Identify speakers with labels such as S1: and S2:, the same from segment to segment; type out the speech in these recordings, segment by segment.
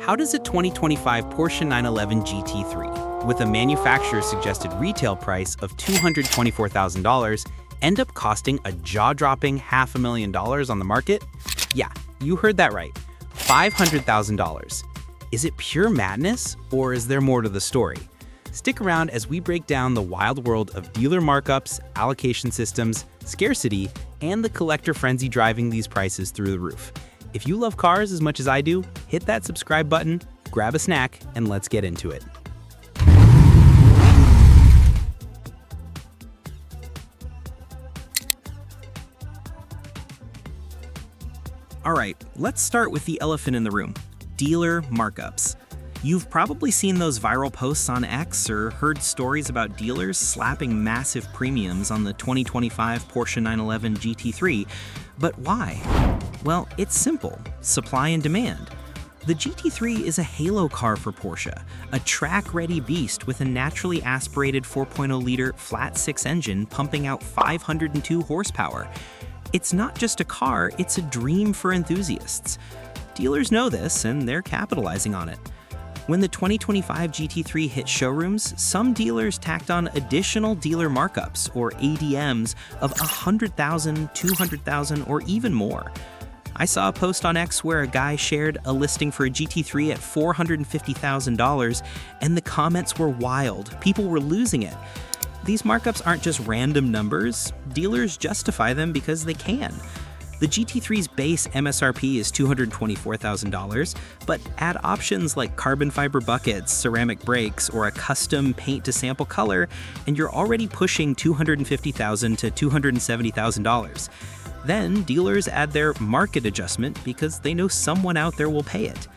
S1: How does a 2025 Porsche 911 GT3, with a manufacturer-suggested retail price of $224,000, end up costing a jaw-dropping $500,000 on the market? Yeah, you heard that right, $500,000. Is it pure madness, or is there more to the story? Stick around as we break down the wild world of dealer markups, allocation systems, scarcity, and the collector frenzy driving these prices through the roof. If you love cars as much as I do, hit that subscribe button, grab a snack, and let's get into it. All right, let's start with the elephant in the room, dealer markups. You've probably seen those viral posts on X or heard stories about dealers slapping massive premiums on the 2025 Porsche 911 GT3. But why? Well, it's simple, supply and demand. The GT3 is a halo car for Porsche, a track-ready beast with a naturally aspirated 4.0-liter flat-six engine pumping out 502 horsepower. It's not just a car, it's a dream for enthusiasts. Dealers know this, and they're capitalizing on it. When the 2025 GT3 hit showrooms, some dealers tacked on additional dealer markups, or ADMs, of $100,000, $200,000, or even more. I saw a post on X where a guy shared a listing for a GT3 at $450,000, and the comments were wild. People were losing it. These markups aren't just random numbers. Dealers justify them because they can. The GT3's base MSRP is $224,000, but add options like carbon fiber buckets, ceramic brakes, or a custom paint to sample color, and you're already pushing $250,000 to $270,000. Then dealers add their market adjustment because they know someone out there will pay it.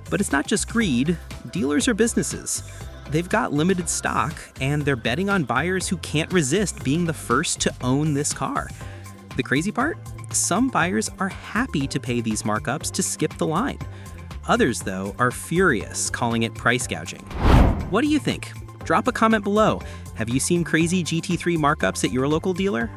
S1: But it's not just greed, dealers are businesses. They've got limited stock, and they're betting on buyers who can't resist being the first to own this car. The crazy part? Some buyers are happy to pay these markups to skip the line. Others, though, are furious, calling it price gouging. What do you think? Drop a comment below. Have you seen crazy GT3 markups at your local dealer?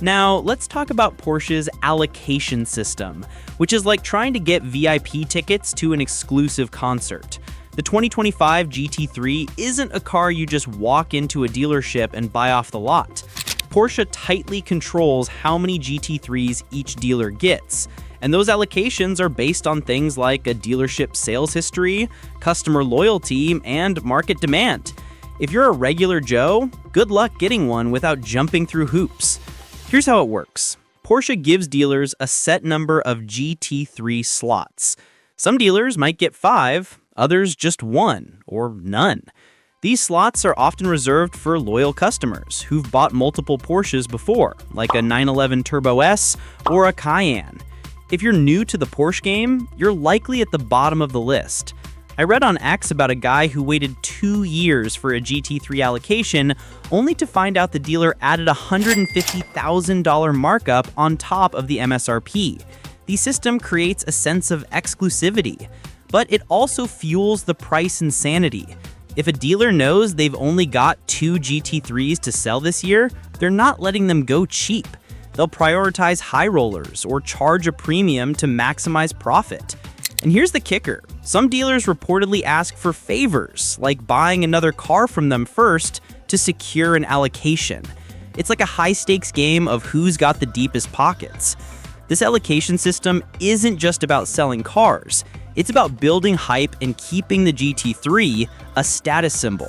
S1: Now, let's talk about Porsche's allocation system, which is like trying to get VIP tickets to an exclusive concert. The 2025 GT3 isn't a car you just walk into a dealership and buy off the lot. Porsche tightly controls how many GT3s each dealer gets, and those allocations are based on things like a dealership sales history, customer loyalty, and market demand. If you're a regular Joe, good luck getting one without jumping through hoops. Here's how it works. Porsche gives dealers a set number of GT3 slots. Some dealers might get 5, others just 1 or none. These slots are often reserved for loyal customers who've bought multiple Porsches before, like a 911 Turbo S or a Cayenne. If you're new to the Porsche game, you're likely at the bottom of the list. I read on X about a guy who waited 2 years for a GT3 allocation, only to find out the dealer added a $150,000 markup on top of the MSRP. The system creates a sense of exclusivity, but it also fuels the price insanity. If a dealer knows they've only got 2 GT3s to sell this year, they're not letting them go cheap. They'll prioritize high rollers or charge a premium to maximize profit. And here's the kicker. Some dealers reportedly ask for favors, like buying another car from them first to secure an allocation. It's like a high-stakes game of who's got the deepest pockets. This allocation system isn't just about selling cars. It's about building hype and keeping the GT3 a status symbol.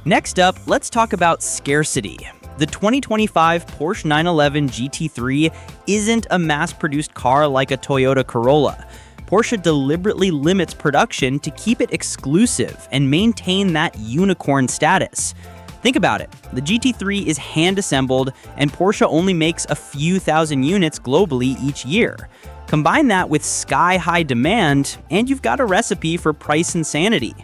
S1: Next up, let's talk about scarcity. The 2025 Porsche 911 GT3 isn't a mass-produced car like a Toyota Corolla. Porsche deliberately limits production to keep it exclusive and maintain that unicorn status. Think about it. The GT3 is hand-assembled, and Porsche only makes a few thousand units globally each year. Combine that with sky-high demand, and you've got a recipe for price insanity.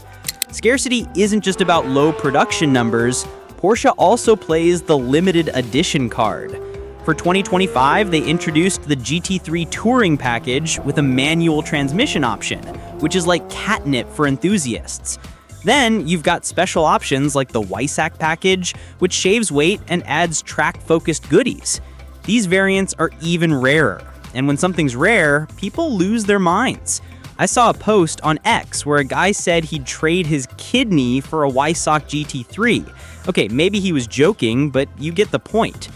S1: Scarcity isn't just about low production numbers. Porsche also plays the limited edition card. For 2025, they introduced the GT3 Touring package with a manual transmission option, which is like catnip for enthusiasts. Then you've got special options like the Weissach package, which shaves weight and adds track-focused goodies.
S2: These variants are even rarer. And when something's rare, people lose their minds. I saw a post on X where a guy said he'd trade his kidney for a Weissach GT3. Okay, maybe he was joking, but you get the point.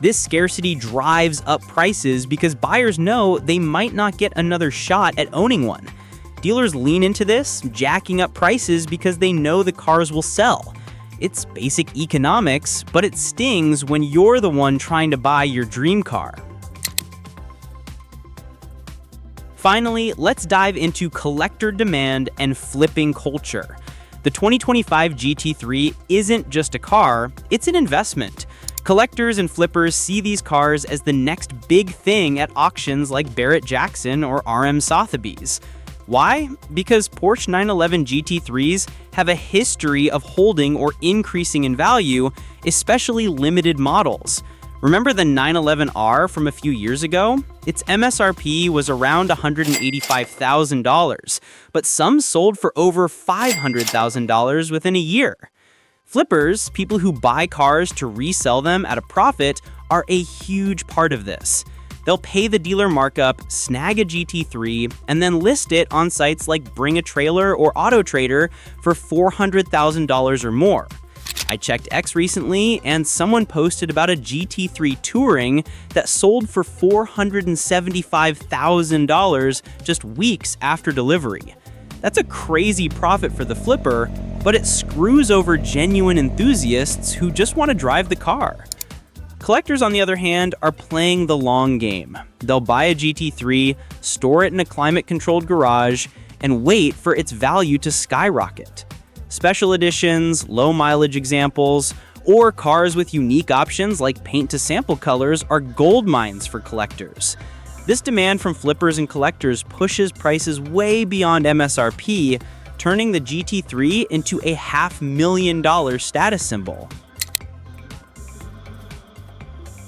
S2: This scarcity drives up prices because buyers know they might not get another shot at owning one. Dealers lean into this, jacking up prices because they know the cars will sell. It's basic economics, but it stings when you're the one trying to buy your dream car. Finally, let's dive into collector demand and flipping culture. The 2025 GT3 isn't just a car, it's an investment. Collectors and flippers see these cars as the next big thing at auctions like Barrett-Jackson or RM Sotheby's. Why? Because Porsche 911 GT3s have a history of holding or increasing in value, especially limited models. Remember the 911R from a few years ago? Its MSRP was around $185,000, but some sold for over $500,000 within a year. Flippers, people who buy cars to resell them at a profit, are a huge part of this. They'll pay the dealer markup, snag a GT3, and then list it on sites like Bring a Trailer or AutoTrader for $400,000 or more. I checked X recently, and someone posted about a GT3 Touring that sold for $475,000 just weeks after delivery. That's a crazy profit for the flipper, but it screws over genuine enthusiasts who just want to drive the car. Collectors, on the other hand, are playing the long game. They'll buy a GT3, store it in a climate-controlled garage, and wait for its value to skyrocket. Special editions, low-mileage examples, or cars with unique options like paint-to-sample colors are gold mines for collectors. This demand from flippers and collectors pushes prices way beyond MSRP, turning the GT3 into a $500,000 status symbol.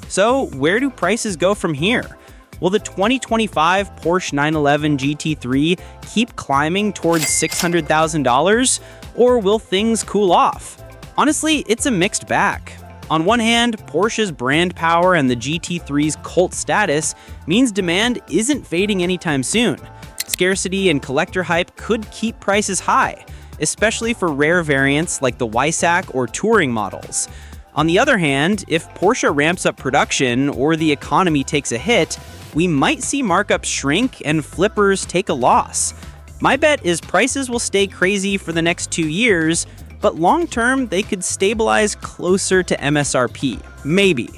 S2: So, where do prices go from here? Will the 2025 Porsche 911 GT3 keep climbing towards $600,000, or will things cool off? Honestly, it's a mixed bag. On one hand, Porsche's brand power and the GT3's cult status means demand isn't fading anytime soon. Scarcity and collector hype could keep prices high, especially for rare variants like the Weissach or Touring models. On the other hand, if Porsche ramps up production or the economy takes a hit, we might see markups shrink and flippers take a loss. My bet is prices will stay crazy for the next 2 years, but long-term, they could stabilize closer to MSRP. Maybe.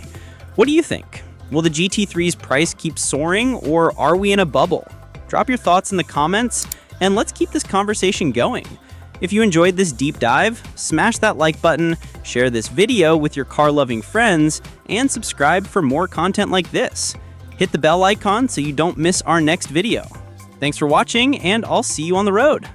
S2: What do you think? Will the GT3's price keep soaring, or are we in a bubble? Drop your thoughts in the comments, and let's keep this conversation going. If you enjoyed this deep dive, smash that like button, share this video with your car-loving friends, and subscribe for more content like this. Hit the bell icon so you don't miss our next video. Thanks for watching, and I'll see you on the road.